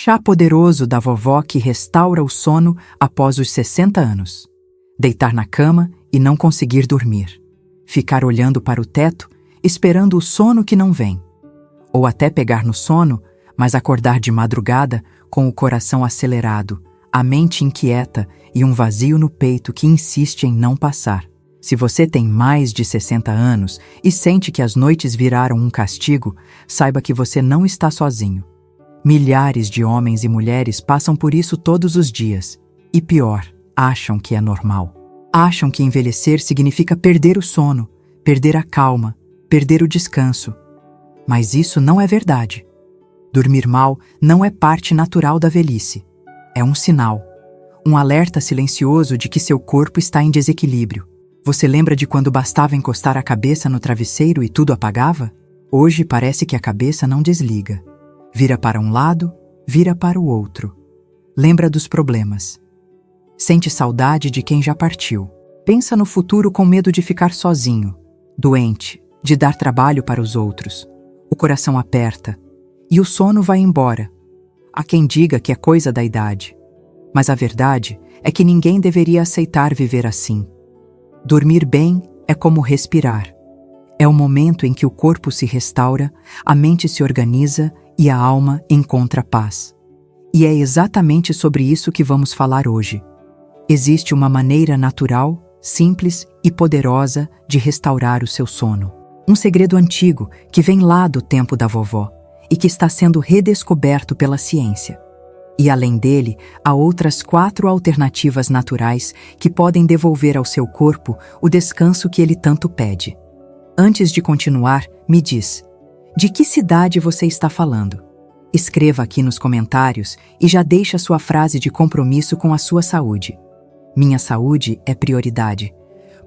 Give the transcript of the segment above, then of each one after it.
chá poderoso da vovó que restaura o sono após os 60 anos. Deitar na cama e não conseguir dormir. Ficar olhando para o teto, esperando o sono que não vem. Ou até pegar no sono, mas acordar de madrugada com o coração acelerado, a mente inquieta e um vazio no peito que insiste em não passar. Se você tem mais de 60 anos e sente que as noites viraram um castigo, saiba que você não está sozinho. Milhares de homens e mulheres passam por isso todos os dias. E pior, acham que é normal. Acham que envelhecer significa perder o sono, perder a calma, perder o descanso. Mas isso não é verdade. Dormir mal não é parte natural da velhice. É um sinal, um alerta silencioso de que seu corpo está em desequilíbrio. Você lembra de quando bastava encostar a cabeça no travesseiro e tudo apagava? Hoje parece que a cabeça não desliga. Vira para um lado, vira para o outro. Lembra dos problemas. Sente saudade de quem já partiu. Pensa no futuro com medo de ficar sozinho, doente, de dar trabalho para os outros. O coração aperta e o sono vai embora. Há quem diga que é coisa da idade. Mas a verdade é que ninguém deveria aceitar viver assim. Dormir bem é como respirar. É o momento em que o corpo se restaura, a mente se organiza e a alma encontra paz. E é exatamente sobre isso que vamos falar hoje. Existe uma maneira natural, simples e poderosa de restaurar o seu sono. Um segredo antigo que vem lá do tempo da vovó e que está sendo redescoberto pela ciência. E além dele, há outras 4 alternativas naturais que podem devolver ao seu corpo o descanso que ele tanto pede. Antes de continuar, me diz, de que cidade você está falando? Escreva aqui nos comentários e já deixa sua frase de compromisso com a sua saúde. Minha saúde é prioridade,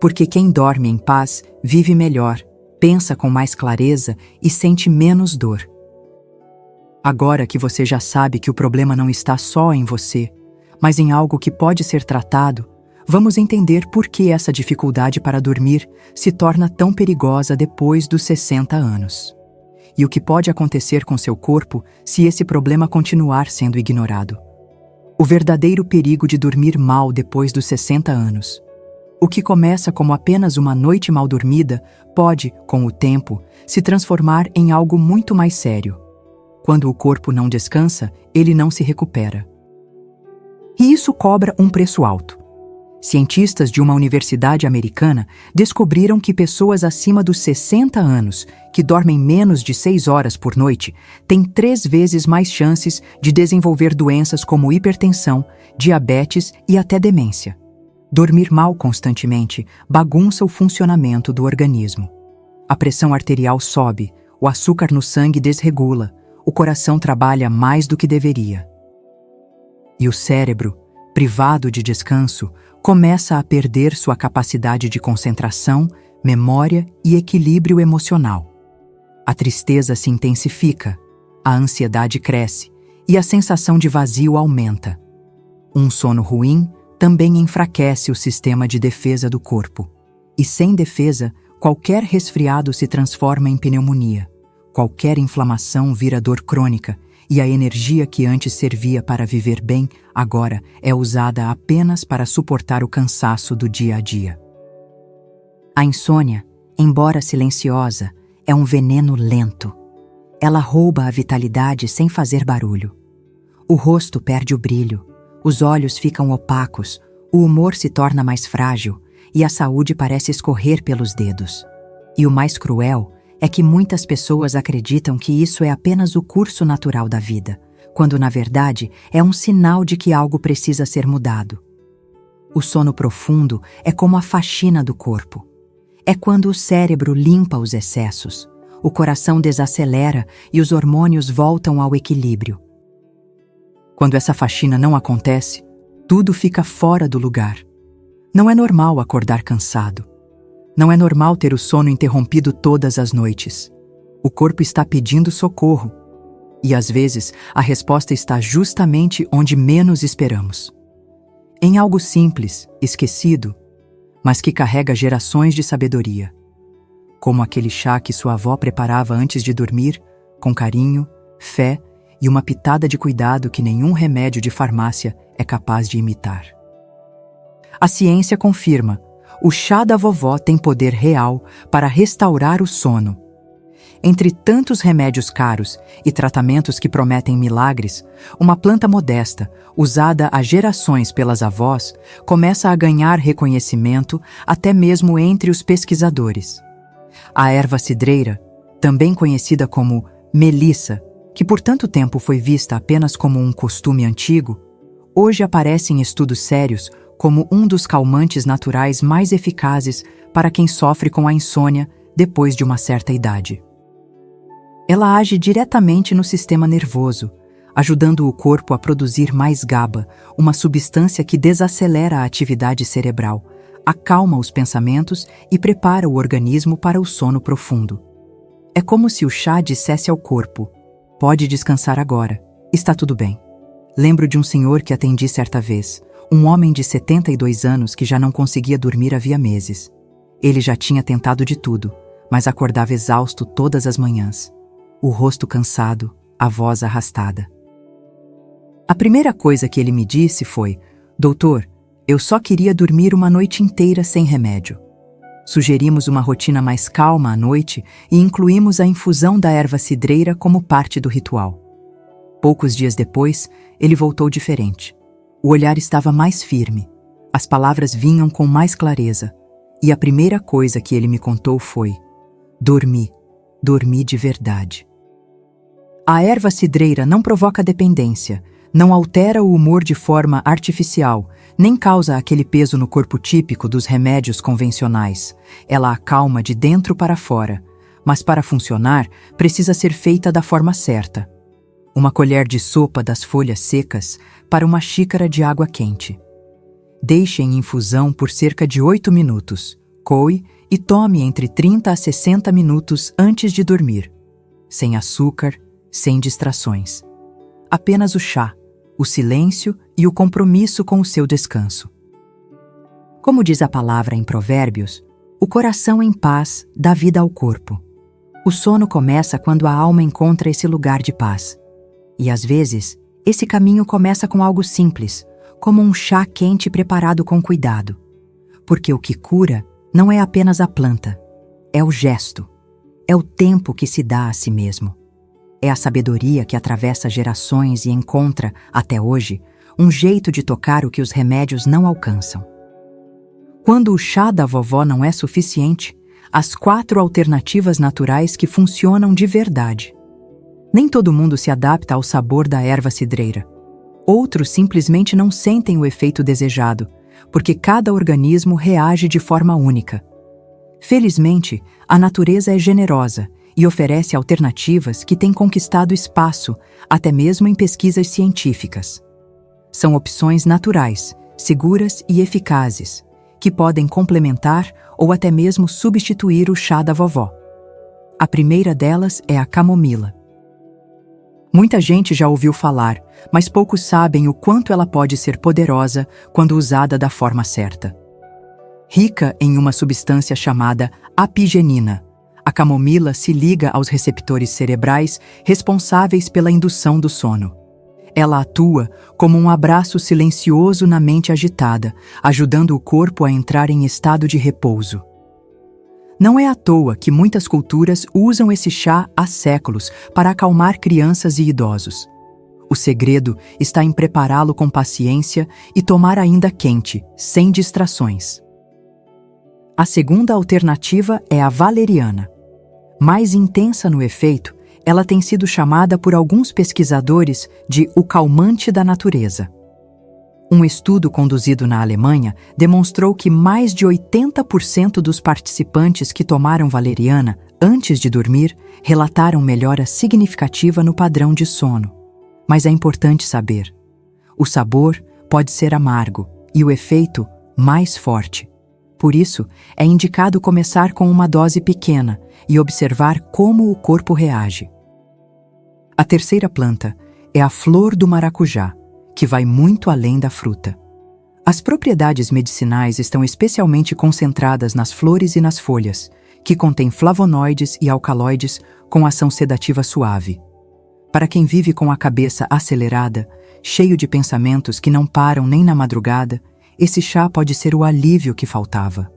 porque quem dorme em paz vive melhor, pensa com mais clareza e sente menos dor. Agora que você já sabe que o problema não está só em você, mas em algo que pode ser tratado, vamos entender por que essa dificuldade para dormir se torna tão perigosa depois dos 60 anos. E o que pode acontecer com seu corpo se esse problema continuar sendo ignorado. O verdadeiro perigo de dormir mal depois dos 60 anos. O que começa como apenas uma noite mal dormida pode, com o tempo, se transformar em algo muito mais sério. Quando o corpo não descansa, ele não se recupera. E isso cobra um preço alto. Cientistas de uma universidade americana descobriram que pessoas acima dos 60 anos, que dormem menos de 6 horas por noite, têm 3 vezes mais chances de desenvolver doenças como hipertensão, diabetes e até demência. Dormir mal constantemente bagunça o funcionamento do organismo. A pressão arterial sobe, o açúcar no sangue desregula, o coração trabalha mais do que deveria. E o cérebro, privado de descanso, começa a perder sua capacidade de concentração, memória e equilíbrio emocional. A tristeza se intensifica, a ansiedade cresce e a sensação de vazio aumenta. Um sono ruim também enfraquece o sistema de defesa do corpo. E sem defesa, qualquer resfriado se transforma em pneumonia. Qualquer inflamação vira dor crônica e a energia que antes servia para viver bem, agora é usada apenas para suportar o cansaço do dia a dia. A insônia, embora silenciosa, é um veneno lento. Ela rouba a vitalidade sem fazer barulho. O rosto perde o brilho, os olhos ficam opacos, o humor se torna mais frágil e a saúde parece escorrer pelos dedos. E o mais cruel é que muitas pessoas acreditam que isso é apenas o curso natural da vida, quando na verdade é um sinal de que algo precisa ser mudado. O sono profundo é como a faxina do corpo. É quando o cérebro limpa os excessos, o coração desacelera e os hormônios voltam ao equilíbrio. Quando essa faxina não acontece, tudo fica fora do lugar. Não é normal acordar cansado. Não é normal ter o sono interrompido todas as noites. O corpo está pedindo socorro. E às vezes, a resposta está justamente onde menos esperamos. Em algo simples, esquecido, mas que carrega gerações de sabedoria. Como aquele chá que sua avó preparava antes de dormir, com carinho, fé e uma pitada de cuidado que nenhum remédio de farmácia é capaz de imitar. A ciência confirma: o chá da vovó tem poder real para restaurar o sono. Entre tantos remédios caros e tratamentos que prometem milagres, uma planta modesta, usada há gerações pelas avós, começa a ganhar reconhecimento até mesmo entre os pesquisadores. A erva cidreira, também conhecida como melissa, que por tanto tempo foi vista apenas como um costume antigo, hoje aparece em estudos sérios como um dos calmantes naturais mais eficazes para quem sofre com a insônia depois de uma certa idade. Ela age diretamente no sistema nervoso, ajudando o corpo a produzir mais GABA, uma substância que desacelera a atividade cerebral, acalma os pensamentos e prepara o organismo para o sono profundo. É como se o chá dissesse ao corpo: pode descansar agora, está tudo bem. Lembro de um senhor que atendi certa vez, um homem de 72 anos que já não conseguia dormir havia meses. Ele já tinha tentado de tudo, mas acordava exausto todas as manhãs. O rosto cansado, a voz arrastada. A primeira coisa que ele me disse foi: doutor, eu só queria dormir uma noite inteira sem remédio. Sugerimos uma rotina mais calma à noite e incluímos a infusão da erva cidreira como parte do ritual. Poucos dias depois, ele voltou diferente. O olhar estava mais firme, as palavras vinham com mais clareza, e a primeira coisa que ele me contou foi: dormi de verdade. A erva cidreira não provoca dependência, não altera o humor de forma artificial, nem causa aquele peso no corpo típico dos remédios convencionais. Ela acalma de dentro para fora, mas para funcionar precisa ser feita da forma certa. Uma colher de sopa das folhas secas para uma xícara de água quente. Deixe em infusão por cerca de 8 minutos, coe e tome entre 30 a 60 minutos antes de dormir. Sem açúcar, sem distrações. Apenas o chá, o silêncio e o compromisso com o seu descanso. Como diz a palavra em Provérbios, o coração em paz dá vida ao corpo. O sono começa quando a alma encontra esse lugar de paz. E às vezes, esse caminho começa com algo simples, como um chá quente preparado com cuidado. Porque o que cura não é apenas a planta, é o gesto, é o tempo que se dá a si mesmo. É a sabedoria que atravessa gerações e encontra, até hoje, um jeito de tocar o que os remédios não alcançam. Quando o chá da vovó não é suficiente, as 4 alternativas naturais que funcionam de verdade. Nem todo mundo se adapta ao sabor da erva cidreira. Outros simplesmente não sentem o efeito desejado, porque cada organismo reage de forma única. Felizmente, a natureza é generosa e oferece alternativas que têm conquistado espaço, até mesmo em pesquisas científicas. São opções naturais, seguras e eficazes, que podem complementar ou até mesmo substituir o chá da vovó. A primeira delas é a camomila. Muita gente já ouviu falar, mas poucos sabem o quanto ela pode ser poderosa quando usada da forma certa. Rica em uma substância chamada apigenina, a camomila se liga aos receptores cerebrais responsáveis pela indução do sono. Ela atua como um abraço silencioso na mente agitada, ajudando o corpo a entrar em estado de repouso. Não é à toa que muitas culturas usam esse chá há séculos para acalmar crianças e idosos. O segredo está em prepará-lo com paciência e tomar ainda quente, sem distrações. A segunda alternativa é a valeriana. Mais intensa no efeito, ela tem sido chamada por alguns pesquisadores de o calmante da natureza. Um estudo conduzido na Alemanha demonstrou que mais de 80% dos participantes que tomaram valeriana antes de dormir relataram melhora significativa no padrão de sono. Mas é importante saber: o sabor pode ser amargo e o efeito mais forte. Por isso, é indicado começar com uma dose pequena e observar como o corpo reage. A terceira planta é a flor do maracujá, que vai muito além da fruta. As propriedades medicinais estão especialmente concentradas nas flores e nas folhas, que contêm flavonoides e alcaloides com ação sedativa suave. Para quem vive com a cabeça acelerada, cheio de pensamentos que não param nem na madrugada, esse chá pode ser o alívio que faltava.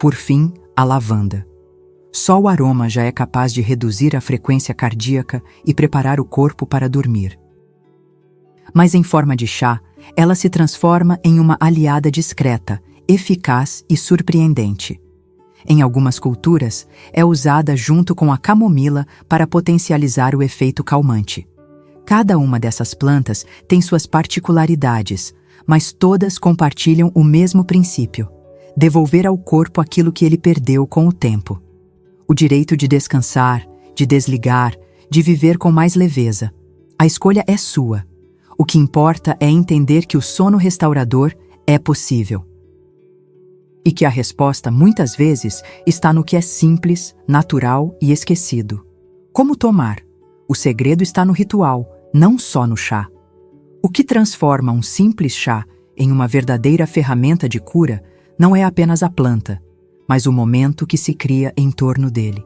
Por fim, a lavanda. Só o aroma já é capaz de reduzir a frequência cardíaca e preparar o corpo para dormir. Mas em forma de chá, ela se transforma em uma aliada discreta, eficaz e surpreendente. Em algumas culturas, é usada junto com a camomila para potencializar o efeito calmante. Cada uma dessas plantas tem suas particularidades, mas todas compartilham o mesmo princípio: devolver ao corpo aquilo que ele perdeu com o tempo. O direito de descansar, de desligar, de viver com mais leveza. A escolha é sua. O que importa é entender que o sono restaurador é possível. E que a resposta, muitas vezes, está no que é simples, natural e esquecido. Como tomar? O segredo está no ritual, não só no chá. O que transforma um simples chá em uma verdadeira ferramenta de cura não é apenas a planta, mas o momento que se cria em torno dele.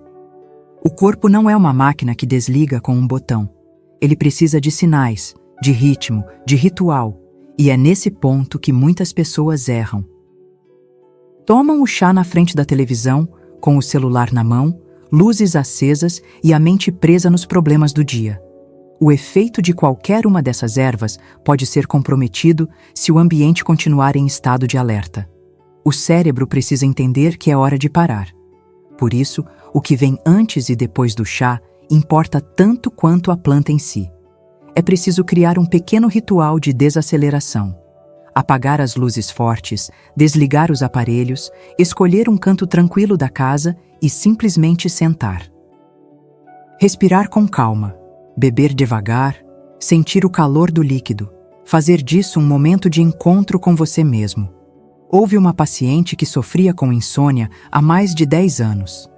O corpo não é uma máquina que desliga com um botão. Ele precisa de sinais, de ritmo, de ritual, e é nesse ponto que muitas pessoas erram. Tomam o chá na frente da televisão, com o celular na mão, luzes acesas e a mente presa nos problemas do dia. O efeito de qualquer uma dessas ervas pode ser comprometido se o ambiente continuar em estado de alerta. O cérebro precisa entender que é hora de parar. Por isso, o que vem antes e depois do chá importa tanto quanto a planta em si. É preciso criar um pequeno ritual de desaceleração. Apagar as luzes fortes, desligar os aparelhos, escolher um canto tranquilo da casa e simplesmente sentar. Respirar com calma, beber devagar, sentir o calor do líquido, fazer disso um momento de encontro com você mesmo. Houve uma paciente que sofria com insônia há mais de 10 anos.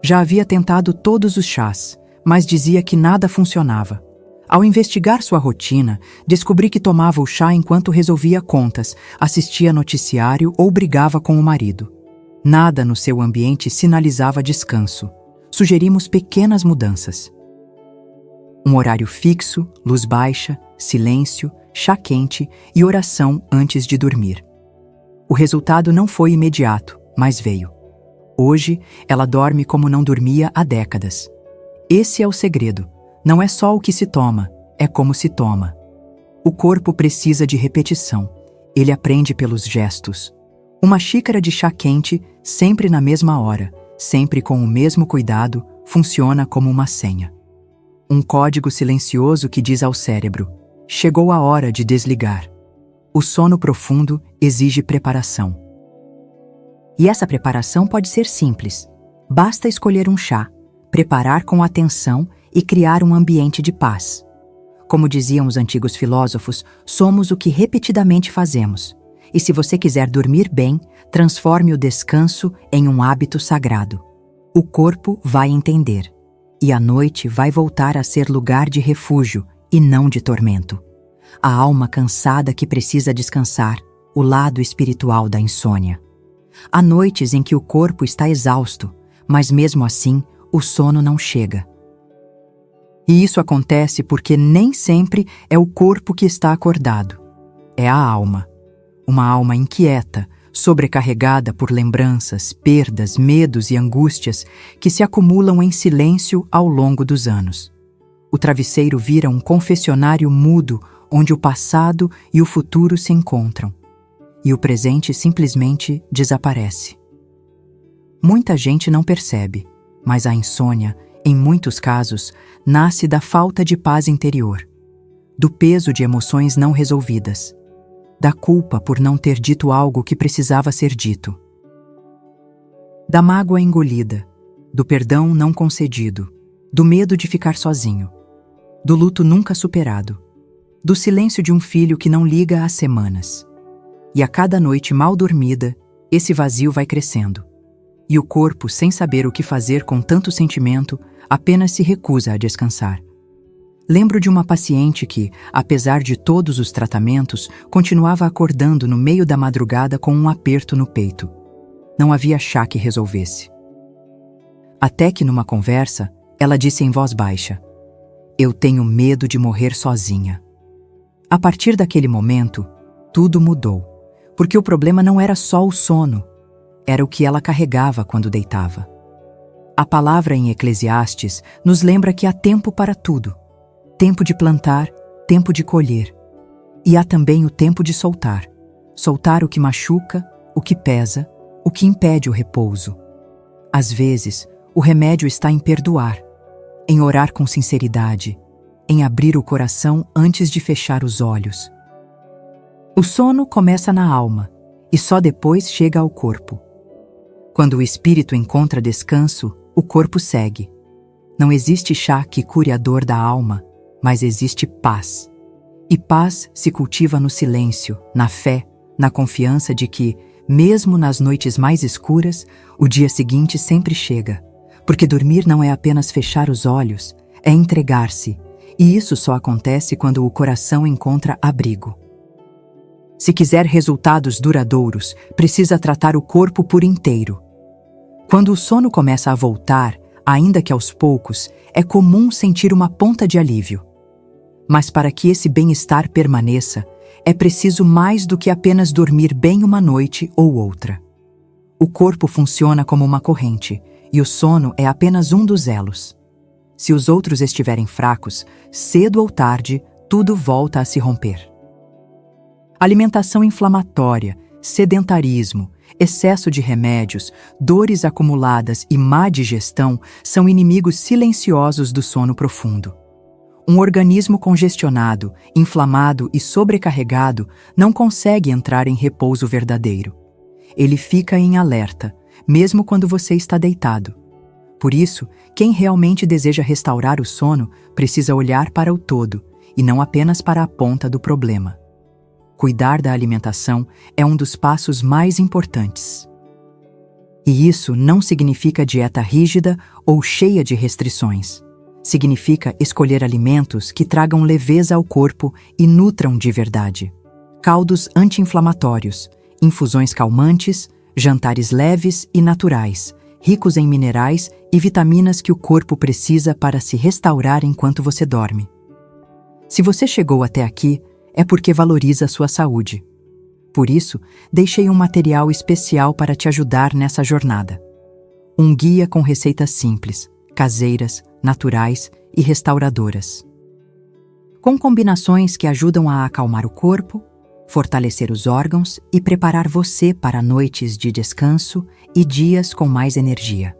Já havia tentado todos os chás, mas dizia que nada funcionava. Ao investigar sua rotina, descobri que tomava o chá enquanto resolvia contas, assistia noticiário ou brigava com o marido. Nada no seu ambiente sinalizava descanso. Sugerimos pequenas mudanças. Um horário fixo, luz baixa, silêncio, chá quente e oração antes de dormir. O resultado não foi imediato, mas veio. Hoje, ela dorme como não dormia há décadas. Esse é o segredo. Não é só o que se toma, é como se toma. O corpo precisa de repetição. Ele aprende pelos gestos. Uma xícara de chá quente, sempre na mesma hora, sempre com o mesmo cuidado, funciona como uma senha. Um código silencioso que diz ao cérebro: chegou a hora de desligar. O sono profundo exige preparação. E essa preparação pode ser simples. Basta escolher um chá, preparar com atenção e criar um ambiente de paz. Como diziam os antigos filósofos, somos o que repetidamente fazemos. E se você quiser dormir bem, transforme o descanso em um hábito sagrado. O corpo vai entender. E a noite vai voltar a ser lugar de refúgio e não de tormento. A alma cansada que precisa descansar, o lado espiritual da insônia. Há noites em que o corpo está exausto, mas mesmo assim, o sono não chega. E isso acontece porque nem sempre é o corpo que está acordado. É a alma. Uma alma inquieta, sobrecarregada por lembranças, perdas, medos e angústias que se acumulam em silêncio ao longo dos anos. O travesseiro vira um confessionário mudo onde o passado e o futuro se encontram. E o presente simplesmente desaparece. Muita gente não percebe, mas a insônia, em muitos casos, nasce da falta de paz interior, do peso de emoções não resolvidas, da culpa por não ter dito algo que precisava ser dito, da mágoa engolida, do perdão não concedido, do medo de ficar sozinho, do luto nunca superado, do silêncio de um filho que não liga há semanas. E a cada noite mal dormida, esse vazio vai crescendo. E o corpo, sem saber o que fazer com tanto sentimento, apenas se recusa a descansar. Lembro de uma paciente que, apesar de todos os tratamentos, continuava acordando no meio da madrugada com um aperto no peito. Não havia chá que resolvesse. Até que, numa conversa, ela disse em voz baixa: Eu tenho medo de morrer sozinha. A partir daquele momento, tudo mudou, porque o problema não era só o sono, era o que ela carregava quando deitava. A palavra em Eclesiastes nos lembra que há tempo para tudo. Tempo de plantar, tempo de colher. E há também o tempo de soltar. Soltar o que machuca, o que pesa, o que impede o repouso. Às vezes, o remédio está em perdoar, em orar com sinceridade, em abrir o coração antes de fechar os olhos. O sono começa na alma e só depois chega ao corpo. Quando o espírito encontra descanso, o corpo segue. Não existe chá que cure a dor da alma, mas existe paz. E paz se cultiva no silêncio, na fé, na confiança de que, mesmo nas noites mais escuras, o dia seguinte sempre chega. Porque dormir não é apenas fechar os olhos, é entregar-se, e isso só acontece quando o coração encontra abrigo. Se quiser resultados duradouros, precisa tratar o corpo por inteiro. Quando o sono começa a voltar, ainda que aos poucos, é comum sentir uma ponta de alívio. Mas para que esse bem-estar permaneça, é preciso mais do que apenas dormir bem uma noite ou outra. O corpo funciona como uma corrente, e o sono é apenas um dos elos. Se os outros estiverem fracos, cedo ou tarde, tudo volta a se romper. Alimentação inflamatória, sedentarismo, excesso de remédios, dores acumuladas e má digestão são inimigos silenciosos do sono profundo. Um organismo congestionado, inflamado e sobrecarregado não consegue entrar em repouso verdadeiro. Ele fica em alerta, mesmo quando você está deitado. Por isso, quem realmente deseja restaurar o sono precisa olhar para o todo e não apenas para a ponta do problema. Cuidar da alimentação é um dos passos mais importantes. E isso não significa dieta rígida ou cheia de restrições. Significa escolher alimentos que tragam leveza ao corpo e nutram de verdade. Caldos anti-inflamatórios, infusões calmantes, jantares leves e naturais, ricos em minerais e vitaminas que o corpo precisa para se restaurar enquanto você dorme. Se você chegou até aqui, é porque valoriza a sua saúde. Por isso, deixei um material especial para te ajudar nessa jornada. Um guia com receitas simples, caseiras, naturais e restauradoras. Com combinações que ajudam a acalmar o corpo, fortalecer os órgãos e preparar você para noites de descanso e dias com mais energia.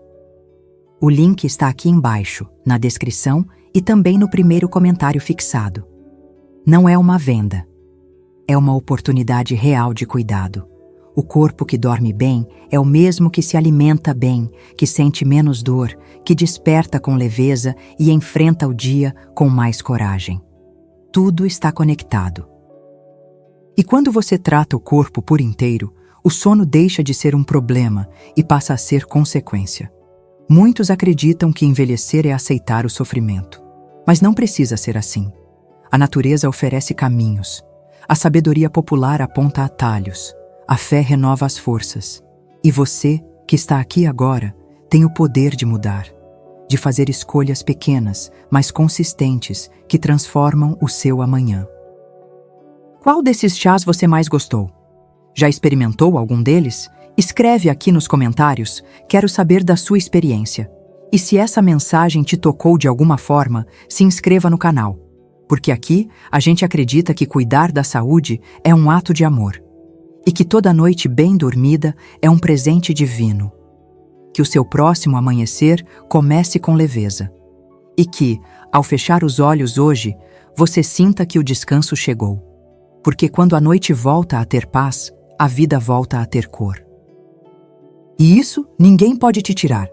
O link está aqui embaixo, na descrição e também no primeiro comentário fixado. Não é uma venda. É uma oportunidade real de cuidado. O corpo que dorme bem é o mesmo que se alimenta bem, que sente menos dor, que desperta com leveza e enfrenta o dia com mais coragem. Tudo está conectado. E quando você trata o corpo por inteiro, o sono deixa de ser um problema e passa a ser consequência. Muitos acreditam que envelhecer é aceitar o sofrimento. Mas não precisa ser assim. A natureza oferece caminhos. A sabedoria popular aponta atalhos. A fé renova as forças. E você, que está aqui agora, tem o poder de mudar, de fazer escolhas pequenas, mas consistentes, que transformam o seu amanhã. Qual desses chás você mais gostou? Já experimentou algum deles? Escreve aqui nos comentários, quero saber da sua experiência. E se essa mensagem te tocou de alguma forma, se inscreva no canal. Porque aqui a gente acredita que cuidar da saúde é um ato de amor. E que toda noite bem dormida é um presente divino. Que o seu próximo amanhecer comece com leveza. E que, ao fechar os olhos hoje, você sinta que o descanso chegou. Porque quando a noite volta a ter paz, a vida volta a ter cor. E isso ninguém pode te tirar.